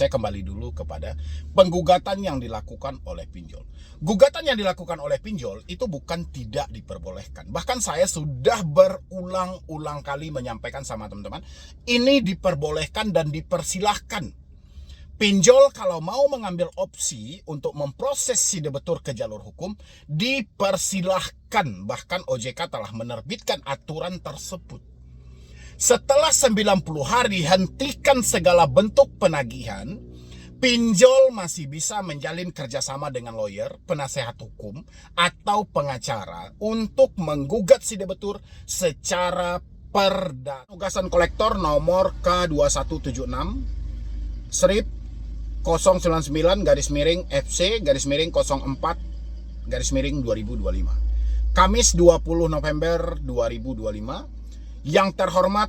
Saya kembali dulu kepada penggugatan yang dilakukan oleh pinjol. Gugatan yang dilakukan oleh pinjol itu bukan tidak diperbolehkan. Bahkan saya sudah berulang-ulang kali menyampaikan sama teman-teman, ini diperbolehkan dan dipersilahkan. Pinjol kalau mau mengambil opsi untuk memproses si debitur ke jalur hukum, dipersilahkan. Bahkan OJK telah menerbitkan aturan tersebut. Setelah 90 hari hentikan segala bentuk penagihan, pinjol masih bisa menjalin kerjasama dengan lawyer, penasehat hukum, atau pengacara untuk menggugat si debitur secara perdata. Penugasan kolektor nomor K2176 strip 099-FC-04-2025 Kamis 20 November 2025. Yang terhormat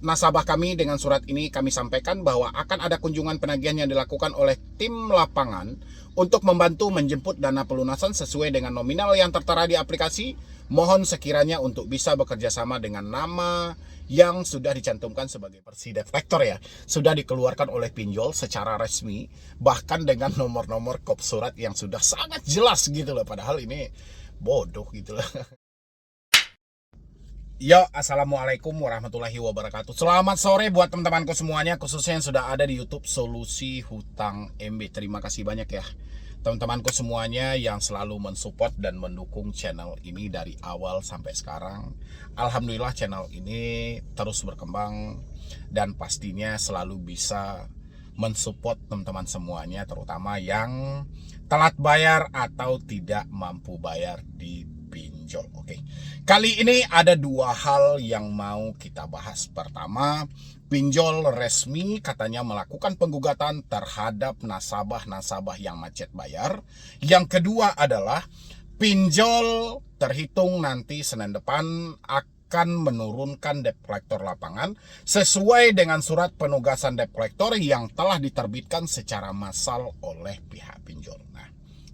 nasabah kami, dengan surat ini kami sampaikan bahwa akan ada kunjungan penagihan yang dilakukan oleh tim lapangan untuk membantu menjemput dana pelunasan sesuai dengan nominal yang tertera di aplikasi. Mohon sekiranya untuk bisa bekerja sama dengan nama yang sudah dicantumkan sebagai versi deflektor ya, sudah dikeluarkan oleh pinjol secara resmi, bahkan dengan nomor-nomor kop surat yang sudah sangat jelas gitu loh, padahal ini bodoh gitu loh. Yo, assalamualaikum warahmatullahi wabarakatuh. Selamat sore buat teman-temanku semuanya, khususnya yang sudah ada di YouTube Solusi Hutang MB. Terima kasih banyak ya teman-temanku semuanya yang selalu mensupport dan mendukung channel ini dari awal sampai sekarang. Alhamdulillah channel ini terus berkembang dan pastinya selalu bisa mensupport teman-teman semuanya, terutama yang telat bayar atau tidak mampu bayar di pinjol. Oke. Kali ini ada dua hal yang mau kita bahas. Pertama, pinjol resmi katanya melakukan penggugatan terhadap nasabah-nasabah yang macet bayar. Yang kedua adalah pinjol terhitung nanti Senin depan akan menurunkan debt collector lapangan sesuai dengan surat penugasan debt collector yang telah diterbitkan secara massal oleh pihak pinjol. Nah,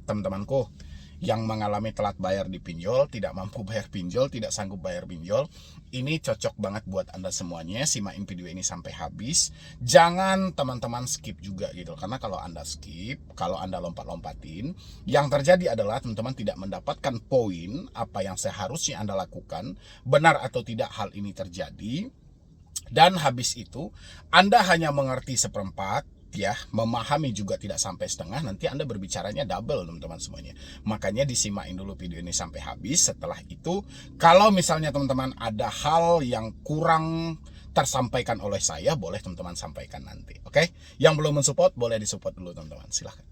teman-temanku yang mengalami telat bayar di pinjol, tidak mampu bayar pinjol, tidak sanggup bayar pinjol, ini cocok banget buat Anda semuanya. Simain video ini sampai habis. Jangan teman-teman skip juga gitu, karena kalau Anda skip, kalau Anda lompat-lompatin, yang terjadi adalah teman-teman tidak mendapatkan poin apa yang seharusnya Anda lakukan. Benar atau tidak hal ini terjadi, dan habis itu Anda hanya mengerti seperempat ya, memahami juga tidak sampai setengah, nanti Anda berbicaranya double teman-teman semuanya. Makanya disimain dulu video ini sampai habis. Setelah itu, kalau misalnya teman-teman ada hal yang kurang tersampaikan oleh saya, boleh teman-teman sampaikan nanti. Oke? Yang belum mensupport, boleh disupport dulu teman-teman. Silahkan.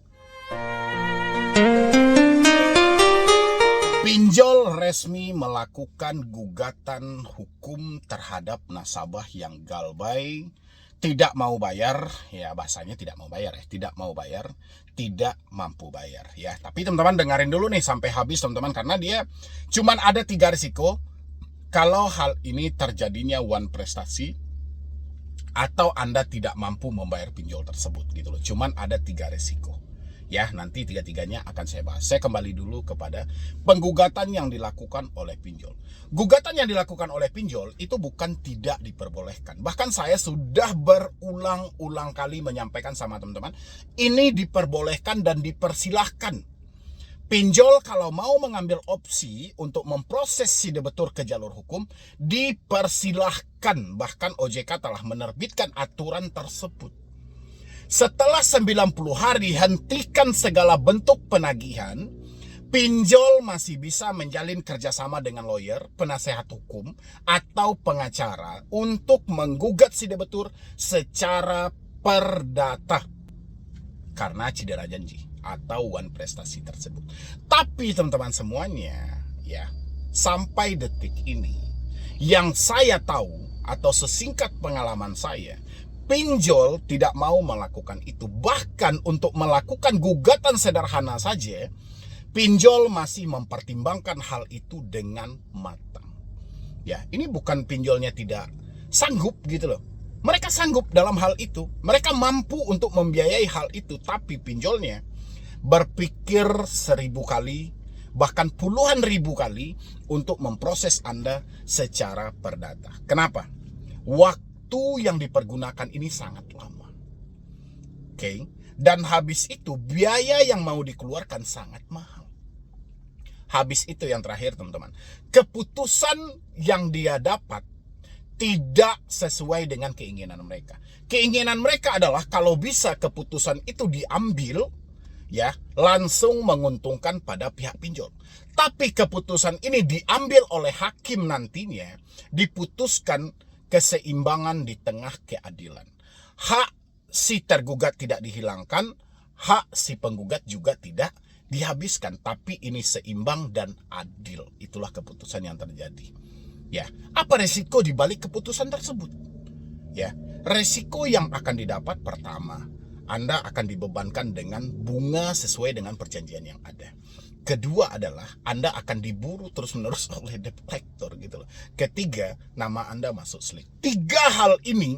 Pinjol resmi melakukan gugatan hukum terhadap nasabah yang galbay, tidak mau bayar, ya bahasanya tidak mau bayar ya, tidak mau bayar, tidak mampu bayar ya. Tapi teman-teman dengerin dulu nih sampai habis teman-teman, karena dia cuman ada 3 risiko kalau hal ini terjadinya one prestasi atau Anda tidak mampu membayar pinjol tersebut gitu loh. Cuman ada 3 risiko. Ya, nanti tiga-tiganya akan saya bahas. Saya kembali dulu kepada penggugatan yang dilakukan oleh pinjol. Gugatan yang dilakukan oleh pinjol itu bukan tidak diperbolehkan. Bahkan saya sudah berulang-ulang kali menyampaikan sama teman-teman, ini diperbolehkan dan dipersilahkan. Pinjol kalau mau mengambil opsi untuk memproses si debitur ke jalur hukum, dipersilahkan. Bahkan OJK telah menerbitkan aturan tersebut. Setelah 90 hari hentikan segala bentuk penagihan, pinjol masih bisa menjalin kerjasama dengan lawyer, penasehat hukum, atau pengacara untuk menggugat si debitur secara perdata karena cedera janji atau one prestasi tersebut. Tapi teman-teman semuanya ya, sampai detik ini yang saya tahu atau sesingkat pengalaman saya, pinjol tidak mau melakukan itu. Bahkan untuk melakukan gugatan sederhana saja, pinjol masih mempertimbangkan hal itu dengan matang. Ya, ini bukan pinjolnya tidak sanggup gitu loh. Mereka sanggup dalam hal itu. Mereka mampu untuk membiayai hal itu. Tapi pinjolnya berpikir 1000 kali, bahkan puluhan ribu kali untuk memproses Anda secara perdata. Kenapa? Waktu yang dipergunakan ini sangat lama. Oke. Dan habis itu biaya yang mau dikeluarkan sangat mahal. Habis itu yang terakhir teman-teman, keputusan yang dia dapat tidak sesuai dengan keinginan mereka. Keinginan mereka adalah kalau bisa keputusan itu diambil, ya, langsung menguntungkan pada pihak pinjol. Tapi keputusan ini diambil oleh hakim nantinya, diputuskan keseimbangan di tengah keadilan. Hak si tergugat tidak dihilangkan, hak si penggugat juga tidak dihabiskan, tapi ini seimbang dan adil. Itulah keputusan yang terjadi. Ya, apa resiko di balik keputusan tersebut? Ya, resiko yang akan didapat pertama, Anda akan dibebankan dengan bunga sesuai dengan perjanjian yang ada. Kedua adalah Anda akan diburu terus-menerus oleh debt collector gitu loh. Ketiga, nama Anda masuk slick. 3 hal ini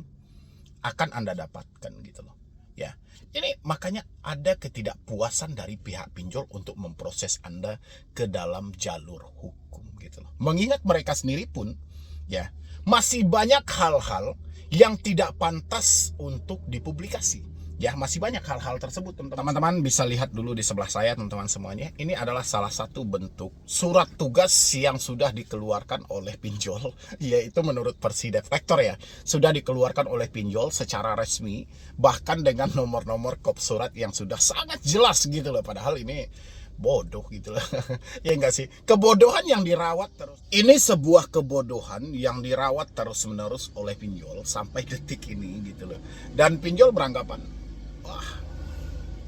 akan Anda dapatkan gitu loh. Ya, ini makanya ada ketidakpuasan dari pihak pinjol untuk memproses Anda ke dalam jalur hukum gitu loh. Mengingat mereka sendiri pun ya masih banyak hal-hal yang tidak pantas untuk dipublikasi. Ya, masih banyak hal-hal tersebut teman-teman. Bisa lihat dulu di sebelah saya teman-teman semuanya. Ini adalah salah satu bentuk surat tugas yang sudah dikeluarkan oleh pinjol, yaitu menurut versi debt collector ya, sudah dikeluarkan oleh pinjol secara resmi, bahkan dengan nomor-nomor kop surat yang sudah sangat jelas gitu loh. Padahal ini bodoh gitu loh. Ya enggak sih? Kebodohan yang dirawat terus. Ini sebuah kebodohan yang dirawat terus-menerus oleh pinjol sampai detik ini gitu loh. Dan pinjol beranggapan, wah,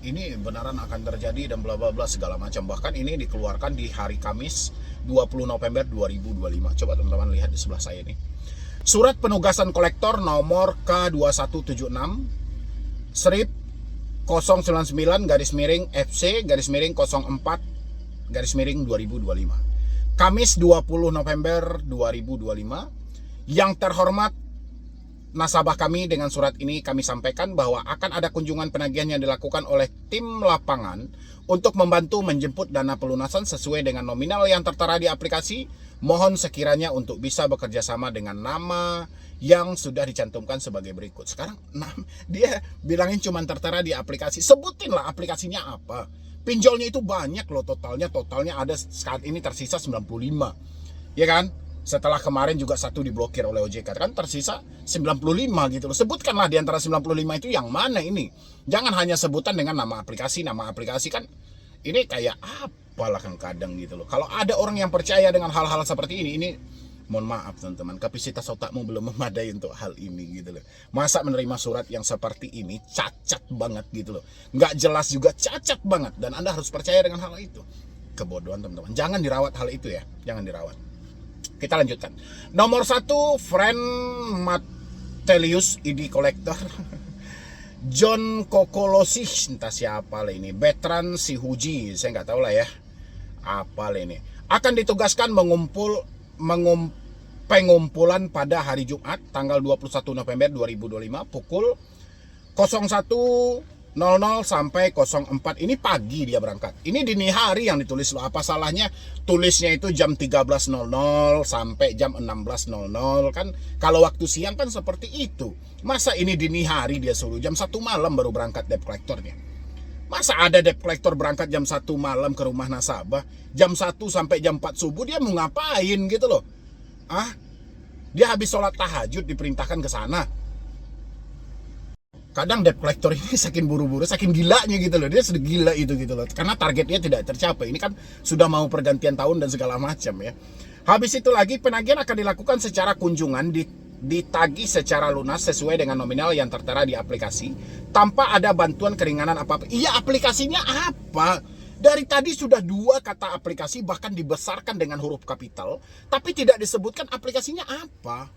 ini benaran akan terjadi dan bla bla bla segala macam. Bahkan ini dikeluarkan di hari Kamis 20 November 2025. Coba teman-teman lihat di sebelah saya ini. Surat penugasan kolektor nomor K2176 strip 099 garis miring FC garis miring 04 garis miring 2025. Kamis 20 November 2025. Yang terhormat nasabah kami, dengan surat ini kami sampaikan bahwa akan ada kunjungan penagihan yang dilakukan oleh tim lapangan untuk membantu menjemput dana pelunasan sesuai dengan nominal yang tertera di aplikasi. Mohon sekiranya untuk bisa bekerja sama dengan nama yang sudah dicantumkan sebagai berikut. Sekarang dia bilangin cuma tertera di aplikasi. Sebutinlah aplikasinya apa. Pinjolnya itu banyak loh totalnya ada saat ini tersisa 95. Ya kan? Setelah kemarin juga satu diblokir oleh OJK, kan tersisa 95 gitu loh. Sebutkanlah di antara 95 itu yang mana ini. Jangan hanya sebutan dengan nama aplikasi. Nama aplikasi kan ini kayak apalah kan kadang gitu loh. Kalau ada orang yang percaya dengan hal-hal seperti ini mohon maaf teman-teman, kapasitas otakmu belum memadai untuk hal ini gitu loh. Masa menerima surat yang seperti ini cacat banget gitu loh. Nggak jelas juga, cacat banget. Dan Anda harus percaya dengan hal itu. Kebodohan teman-teman. Jangan dirawat hal itu ya. Jangan dirawat. Kita lanjutkan. Nomor 1, friend Matelius ID Collector. John Kokolosih, entah siapa lah ini. Betran Sihuji, saya nggak tahu lah ya. Apa lah ini. Akan ditugaskan pengumpulan pada hari Jumat tanggal 21 November 2025 pukul 01.00 sampai 04. Ini pagi dia berangkat. Ini dini hari yang ditulis loh. Apa salahnya tulisnya itu jam 13.00 sampai jam 16.00 kan? Kalau waktu siang kan seperti itu. Masa ini dini hari dia suruh jam 1 malam baru berangkat debt collectornya? Masa ada debt collector berangkat jam 1 malam ke rumah nasabah, jam 1 sampai jam 4 subuh dia mau ngapain gitu loh? Dia habis sholat tahajud diperintahkan ke sana. Kadang debt collector ini saking buru-buru, saking gilanya gitu loh. Dia sudah gila itu gitu loh. Karena targetnya tidak tercapai. Ini kan sudah mau pergantian tahun dan segala macam ya. Habis itu lagi penagihan akan dilakukan secara kunjungan, ditagih secara lunas sesuai dengan nominal yang tertera di aplikasi tanpa ada bantuan keringanan apa-apa. Iya, aplikasinya apa? Dari tadi sudah 2 kata aplikasi bahkan dibesarkan dengan huruf kapital, tapi tidak disebutkan aplikasinya apa.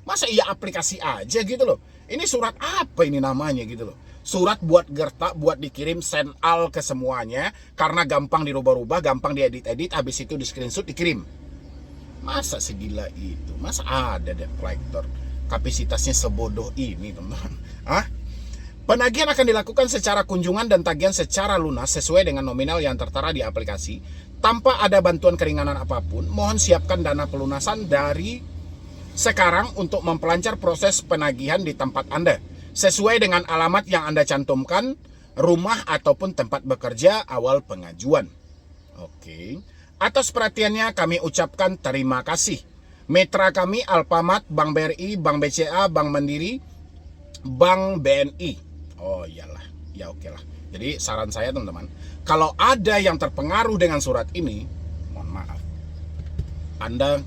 Masa iya aplikasi aja gitu loh. Ini surat apa ini namanya gitu loh. Surat buat gertak, buat dikirim send all ke semuanya, karena gampang dirubah-rubah, gampang diedit-edit, habis itu di screenshot dikirim. Masa segila itu? Masa ada debt collector kapasitasnya sebodoh ini teman-teman? Penagihan akan dilakukan secara kunjungan dan tagihan secara lunas sesuai dengan nominal yang tertera di aplikasi tanpa ada bantuan keringanan apapun. Mohon siapkan dana pelunasan dari sekarang untuk memperlancar proses penagihan di tempat Anda. sesuai dengan alamat yang Anda cantumkan, rumah ataupun tempat bekerja awal pengajuan. Oke. Atas perhatiannya kami ucapkan terima kasih. Mitra kami Alfamart, Bank BRI, Bank BCA, Bank Mandiri, Bank BNI. Oh iyalah, ya oke lah. Jadi saran saya teman-teman, kalau ada yang terpengaruh dengan surat ini, mohon maaf, Anda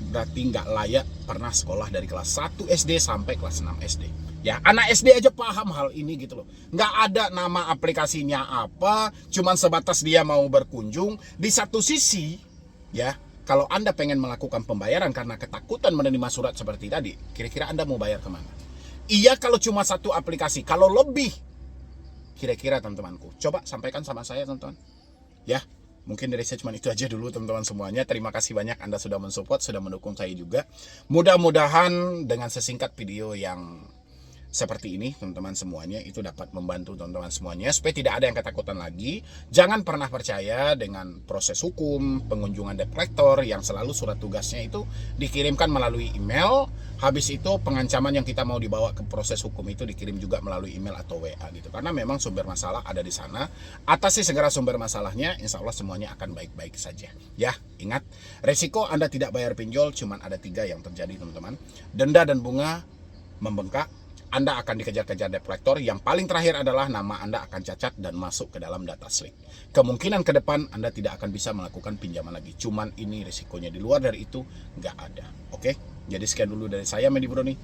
berarti nggak layak pernah sekolah dari kelas 1 SD sampai kelas 6 SD. Ya, anak SD aja paham hal ini gitu loh. Nggak ada nama aplikasinya apa, cuman sebatas dia mau berkunjung. Di satu sisi, ya, kalau Anda pengen melakukan pembayaran karena ketakutan menerima surat seperti tadi, kira-kira Anda mau bayar kemana? Iya kalau cuma satu aplikasi, kalau lebih, kira-kira teman-temanku, coba sampaikan sama saya teman-teman. Ya, mungkin dari saya cuma itu aja dulu teman-teman semuanya. Terima kasih banyak Anda sudah mensupport, sudah mendukung saya juga. Mudah-mudahan dengan sesingkat video yang seperti ini teman-teman semuanya itu dapat membantu teman-teman semuanya supaya tidak ada yang ketakutan lagi. Jangan pernah percaya dengan proses hukum, pengunjungan debt collector yang selalu surat tugasnya itu dikirimkan melalui email. Habis itu pengancaman yang kita mau dibawa ke proses hukum itu dikirim juga melalui email atau WA gitu. Karena memang sumber masalah ada di sana. Atasi segera sumber masalahnya, insya Allah semuanya akan baik-baik saja. Ya, ingat, resiko Anda tidak bayar pinjol cuman ada 3 yang terjadi teman-teman. Denda dan bunga membengkak. Anda akan dikejar-kejar debt collector. Yang paling terakhir adalah nama Anda akan cacat dan masuk ke dalam data slick. Kemungkinan ke depan Anda tidak akan bisa melakukan pinjaman lagi. Cuman ini risikonya. Di luar dari itu nggak ada. Oke? Jadi sekian dulu dari saya, Medi Bro nih.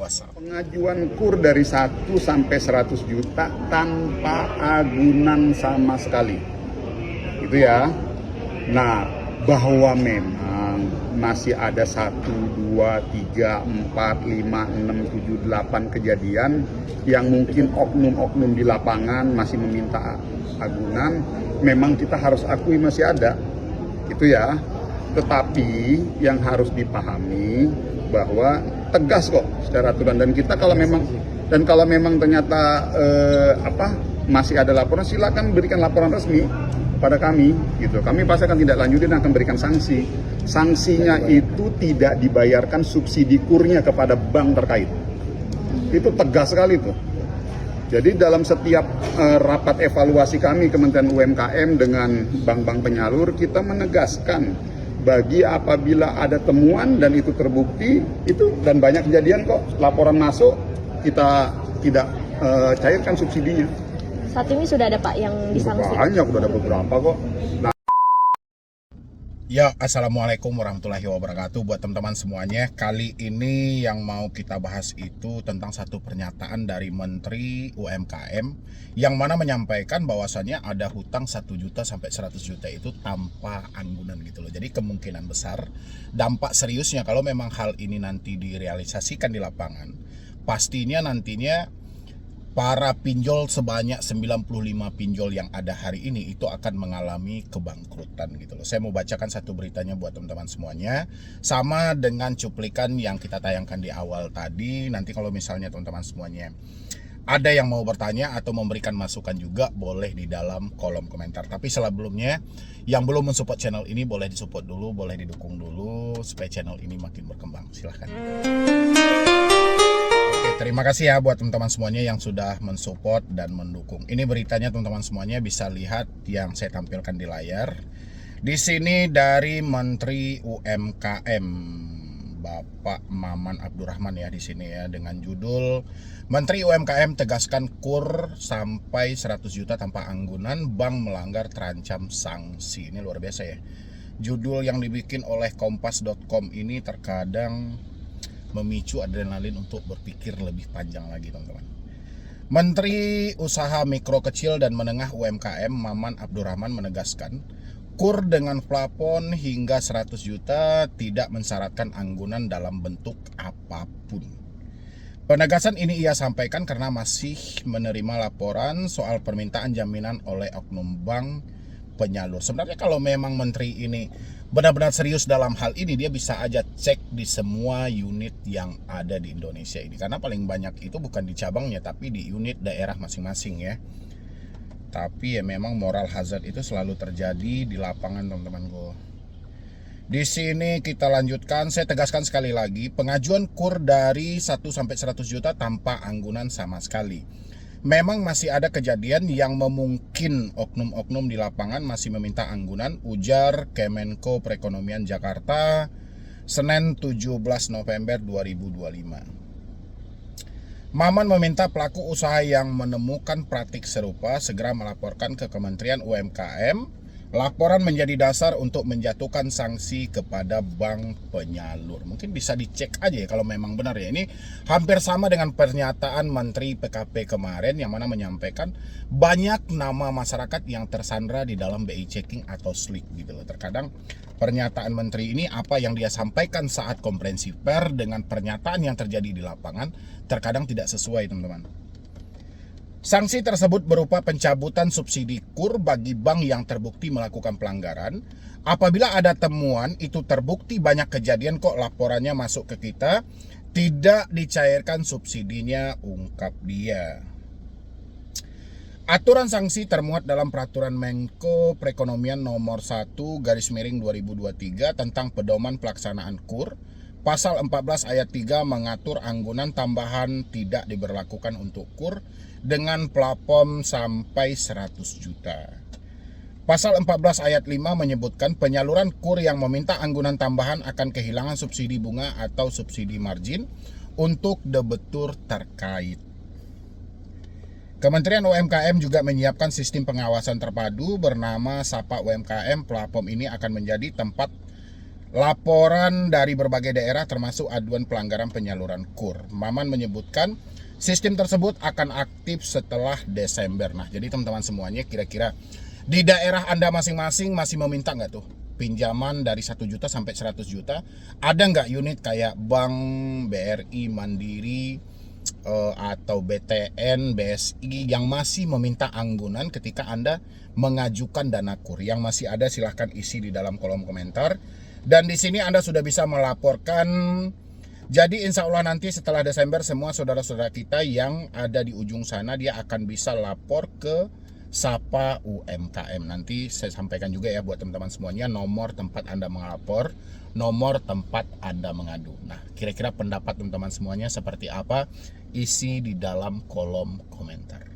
Wassalam. Pengajuan KUR dari 1 sampai 100 juta tanpa agunan sama sekali. Itu ya. Nah, bahwa memang masih ada 1, 2, 3, 4, 5, 6, 7, 8 kejadian yang mungkin oknum-oknum di lapangan masih meminta agunan, memang kita harus akui masih ada, itu ya. Tetapi yang harus dipahami bahwa tegas kok secara aturan, dan kita kalau memang ternyata masih ada laporan, silakan berikan laporan resmi pada kami gitu. Kami pasti akan tidak lanjutin, akan berikan sanksi. Sanksinya itu tidak dibayarkan subsidi kurnya kepada bank terkait. Itu tegas sekali tuh. Jadi dalam setiap rapat evaluasi kami Kementerian UMKM dengan bank-bank penyalur, kita menegaskan bagi apabila ada temuan dan itu terbukti itu, dan banyak kejadian kok laporan masuk kita tidak cairkan subsidinya. Saat ini sudah ada Pak yang disanksi? Banyak, udah ada beberapa kok. Nah. Ya, assalamualaikum warahmatullahi wabarakatuh buat teman-teman semuanya. Kali ini yang mau kita bahas itu tentang satu pernyataan dari Menteri UMKM yang mana menyampaikan bahwasannya ada hutang 1 juta sampai 100 juta itu tanpa anggunan gitu loh. Jadi kemungkinan besar dampak seriusnya kalau memang hal ini nanti direalisasikan di lapangan, pastinya nantinya para pinjol sebanyak 95 pinjol yang ada hari ini itu akan mengalami kebangkrutan gitu loh. Saya mau bacakan satu beritanya buat teman-teman semuanya. Sama dengan cuplikan yang kita tayangkan di awal tadi. Nanti kalau misalnya teman-teman semuanya ada yang mau bertanya atau memberikan masukan juga, boleh di dalam kolom komentar. Tapi sebelumnya, yang belum mensupport channel ini boleh disupport dulu, boleh didukung dulu supaya channel ini makin berkembang. Silahkan. Terima kasih ya buat teman-teman semuanya yang sudah mensupport dan mendukung. Ini beritanya teman-teman semuanya bisa lihat yang saya tampilkan di layar. Di sini dari Menteri UMKM Bapak Maman Abdurrahman ya di sini ya, dengan judul Menteri UMKM tegaskan KUR sampai 100 juta tanpa anggunan, bank melanggar terancam sanksi. Ini luar biasa ya. Judul yang dibikin oleh kompas.com ini terkadang memicu adrenalin untuk berpikir lebih panjang lagi teman-teman. Menteri Usaha Mikro Kecil dan Menengah UMKM Maman Abdurrahman menegaskan KUR dengan plafon hingga 100 juta tidak mensyaratkan anggunan dalam bentuk apapun. Penegasan ini ia sampaikan karena masih menerima laporan soal permintaan jaminan oleh oknum bank penyalur. Sebenarnya kalau memang menteri ini benar-benar serius dalam hal ini, dia bisa aja cek di semua unit yang ada di Indonesia ini. Karena paling banyak itu bukan di cabangnya, tapi di unit daerah masing-masing ya. Tapi ya memang moral hazard itu selalu terjadi di lapangan teman-temanku. Di sini kita lanjutkan, saya tegaskan sekali lagi, pengajuan KUR dari 1 sampai 100 juta tanpa anggunan sama sekali. Memang masih ada kejadian yang memungkin oknum-oknum di lapangan masih meminta anggunan, ujar Kemenko Perekonomian Jakarta, Senin 17 November 2025. Maman meminta pelaku usaha yang menemukan praktik serupa segera melaporkan ke Kementerian UMKM. Laporan menjadi dasar untuk menjatuhkan sanksi kepada bank penyalur. Mungkin bisa dicek aja ya kalau memang benar ya. Ini hampir sama dengan pernyataan Menteri PKP kemarin yang mana menyampaikan banyak nama masyarakat yang tersandra di dalam BI checking atau slick gitu loh. Terkadang pernyataan Menteri ini apa yang dia sampaikan saat konferensi pers dengan pernyataan yang terjadi di lapangan terkadang tidak sesuai, teman-teman. Sanksi tersebut berupa pencabutan subsidi KUR bagi bank yang terbukti melakukan pelanggaran. Apabila ada temuan itu terbukti banyak kejadian kok laporannya masuk ke kita, tidak dicairkan subsidinya, ungkap dia. Aturan sanksi termuat dalam Peraturan Menko Perekonomian Nomor 1/2023 tentang pedoman pelaksanaan KUR. Pasal 14 ayat 3 mengatur anggunan tambahan tidak diberlakukan untuk KUR dengan plafon sampai 100 juta. Pasal 14 ayat 5 menyebutkan penyaluran KUR yang meminta anggunan tambahan akan kehilangan subsidi bunga atau subsidi margin untuk debitur terkait. Kementerian UMKM juga menyiapkan sistem pengawasan terpadu bernama Sapa UMKM. Platform ini akan menjadi tempat laporan dari berbagai daerah termasuk aduan pelanggaran penyaluran KUR. Maman menyebutkan sistem tersebut akan aktif setelah Desember. Nah, jadi teman-teman semuanya kira-kira di daerah Anda masing-masing masih meminta nggak tuh pinjaman dari 1 juta sampai 100 juta? Ada nggak unit kayak Bank BRI, Mandiri, atau BTN, BSI yang masih meminta anggunan ketika Anda mengajukan dana KUR? Yang masih ada silahkan isi di dalam kolom komentar. Dan di sini Anda sudah bisa melaporkan. Jadi insya Allah nanti setelah Desember semua saudara-saudara kita yang ada di ujung sana dia akan bisa lapor ke Sapa UMKM. Nanti saya sampaikan juga ya buat teman-teman semuanya nomor tempat Anda melapor, nomor tempat Anda mengadu. Nah, kira-kira pendapat teman-teman semuanya seperti apa? Isi di dalam kolom komentar.